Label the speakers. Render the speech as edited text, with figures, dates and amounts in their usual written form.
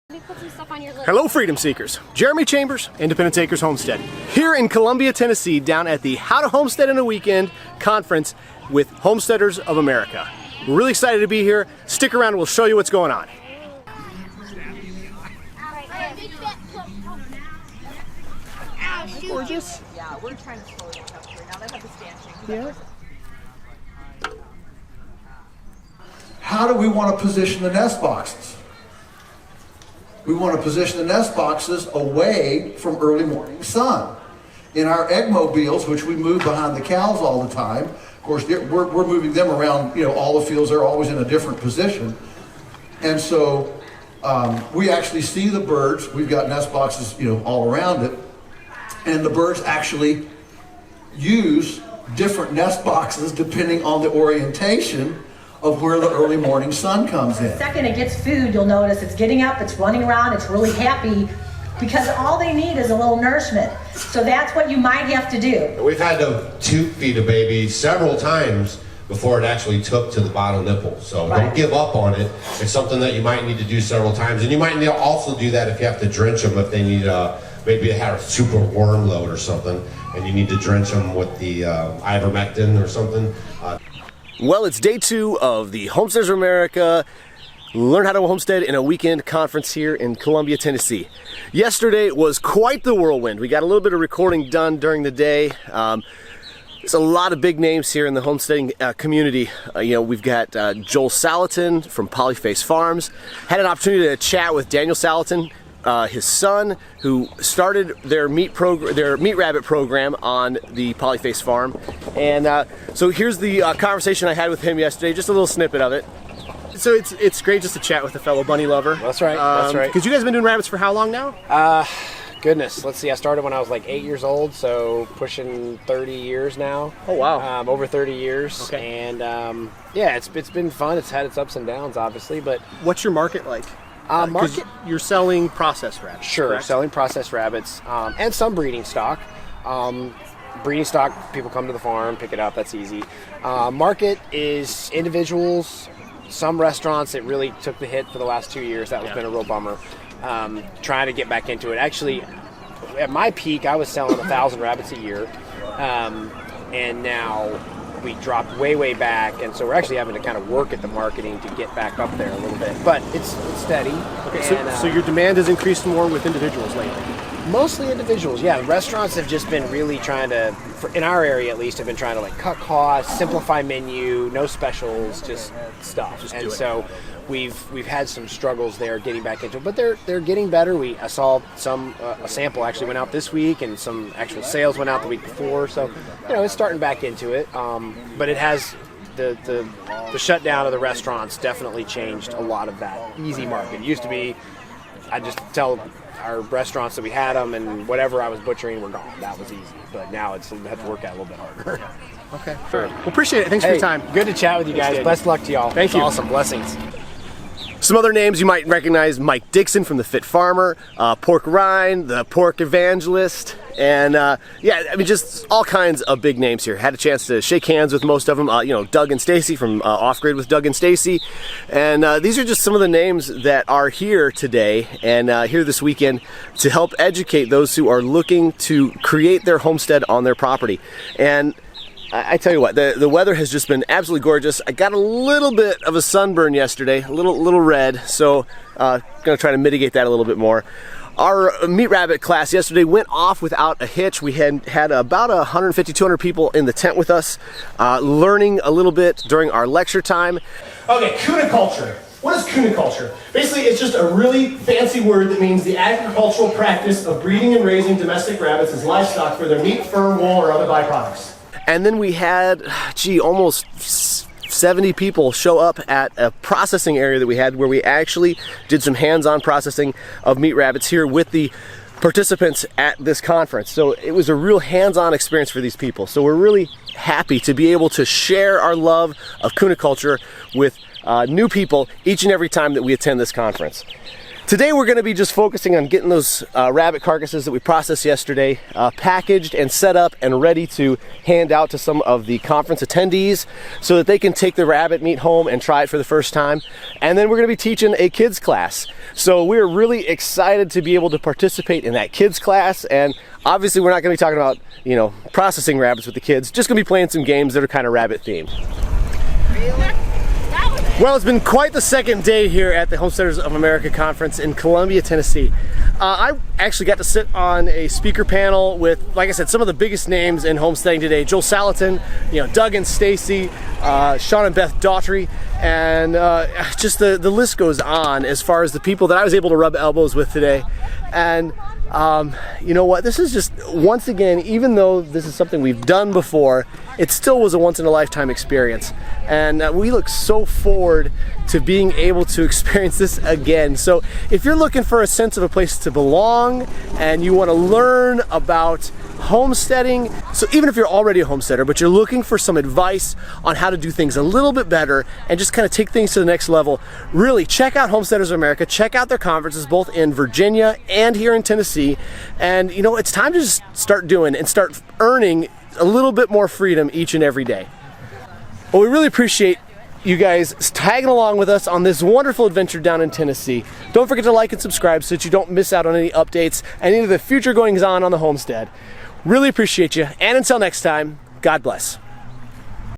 Speaker 1: Hello, freedom seekers. Jeremy Chambers, Independence Acres Homestead, here in Columbia, Tennessee, down at the How to Homestead in a Weekend conference with Homesteaders of America. We're really excited to be here. Stick around and we'll show you what's going on. Gorgeous.
Speaker 2: Yeah, we're trying to slow it up here. Now they have the stanching.
Speaker 1: Yeah.
Speaker 3: How do we want to position the nest boxes? We want to position the nest boxes away from early morning sun. In our egg mobiles, which we move behind the cows all the time, of course, we're moving them around, all the fields. They're always in a different position. And so we actually see the birds. We've got nest boxes, all around it. And the birds actually use different nest boxes depending on the orientation of where the early morning sun comes in.
Speaker 4: The second it gets food, you'll notice it's getting up, it's running around, it's really happy, because all they need is a little nourishment. So that's what you might have to do.
Speaker 5: We've had to tube feed a baby several times before it actually took to the bottom nipple. So Don't give up on it. It's something that you might need to do several times. And you might need to also do that if you have to drench them, if they need maybe they had a super worm load or something, and you need to drench them with the ivermectin or something.
Speaker 1: Well, it's day 2 of the Homesteaders of America Learn How to Homestead in a Weekend conference here in Columbia, Tennessee. Yesterday was quite the whirlwind. We got a little bit of recording done during the day. There's a lot of big names here in the homesteading community. We've got Joel Salatin from Polyface Farms. Had an opportunity to chat with Daniel Salatin, his son, who started their meat rabbit program on the Polyface farm. And so here's the conversation I had with him yesterday, just a little snippet of it. So it's great just to chat with a fellow bunny lover.
Speaker 6: That's right, that's right.
Speaker 1: Because you guys have been doing rabbits for how long now?
Speaker 6: Goodness, let's see, I started when I was like 8 years old, so pushing 30 years now.
Speaker 1: Oh, wow.
Speaker 6: Over 30 years.
Speaker 1: Okay.
Speaker 6: And yeah, it's been fun. It's had its ups and downs, obviously, but...
Speaker 1: What's your market like?
Speaker 6: Market?
Speaker 1: You're selling processed rabbits.
Speaker 6: Sure,
Speaker 1: correct?
Speaker 6: selling processed rabbits and some breeding stock. Breeding stock, people come to the farm, pick it up, that's easy. Market is individuals, some restaurants. It really took the hit for the last 2 years. That has been a real bummer. Trying to get back into it. Actually, at my peak, I was selling 1,000 rabbits a year, and now we dropped way back, and so we're actually having to kind of work at the marketing to get back up there a little bit. But it's steady.
Speaker 1: Okay,
Speaker 6: and,
Speaker 1: so your demand has increased more with individuals lately?
Speaker 6: Mostly individuals, yeah. Restaurants have just been really trying to, in our area at least, have been trying to cut costs, simplify menu, no specials, just stuff. And so we've had some struggles there getting back into it, but they're getting better. I saw a sample actually went out this week, and some actual sales went out the week before. So it's starting back into it. But it has the shutdown of the restaurants definitely changed a lot of that easy market. It used to be, I just tell our restaurants that we had them, and whatever I was butchering were gone. That was easy. But now we have to work out a little bit harder.
Speaker 1: Okay, sure. Well, appreciate it. Thanks for your time.
Speaker 6: Good to chat with you guys. Best luck to y'all.
Speaker 1: Thank you.
Speaker 6: Awesome. Blessings.
Speaker 1: Some other names you might recognize: Mike Dixon from the Fit Farmer, Pork Rind, the Pork Evangelist, and just all kinds of big names here. Had a chance to shake hands with most of them. Doug and Stacy from Off Grid with Doug and Stacy, and these are just some of the names that are here today and here this weekend to help educate those who are looking to create their homestead on their property. And I tell you what, the weather has just been absolutely gorgeous. I got a little bit of a sunburn yesterday, a little red, so gonna try to mitigate that a little bit more. Our meat rabbit class yesterday went off without a hitch. We had about 150, 200 people in the tent with us, learning a little bit during our lecture time. Okay, cuniculture. What is cuniculture? Basically, it's just a really fancy word that means the agricultural practice of breeding and raising domestic rabbits as livestock for their meat, fur, wool, or other byproducts. And then we had, almost 70 people show up at a processing area that we had where we actually did some hands-on processing of meat rabbits here with the participants at this conference. So it was a real hands-on experience for these people. So we're really happy to be able to share our love of cuniculture with new people each and every time that we attend this conference. Today we're going to be just focusing on getting those rabbit carcasses that we processed yesterday packaged and set up and ready to hand out to some of the conference attendees so that they can take the rabbit meat home and try it for the first time. And then we're going to be teaching a kids class. So we're really excited to be able to participate in that kids class, and obviously we're not going to be talking about, you know, processing rabbits with the kids, just going to be playing some games that are kind of rabbit themed. Well, it's been quite the second day here at the Homesteaders of America Conference in Columbia, Tennessee. I actually got to sit on a speaker panel with, like I said, some of the biggest names in homesteading today. Joel Salatin, you know, Doug and Stacy, Sean and Beth Daughtry, and just the list goes on as far as the people that I was able to rub elbows with today. And you know what, this is just, once again, even though this is something we've done before, it still was a once-in-a-lifetime experience. And we look so forward to being able to experience this again. So if you're looking for a sense of a place to belong and you want to learn about homesteading, so even if you're already a homesteader but you're looking for some advice on how to do things a little bit better and just kind of take things to the next level, really check out Homesteaders of America. Check out their conferences both in Virginia and here in Tennessee. And you know, it's time to just start doing and start earning a little bit more freedom each and every day. Well, we really appreciate you guys tagging along with us on this wonderful adventure down in Tennessee. Don't forget to like and subscribe so that you don't miss out on any updates and any of the future goings on the homestead. Really appreciate you, and until next time, God bless.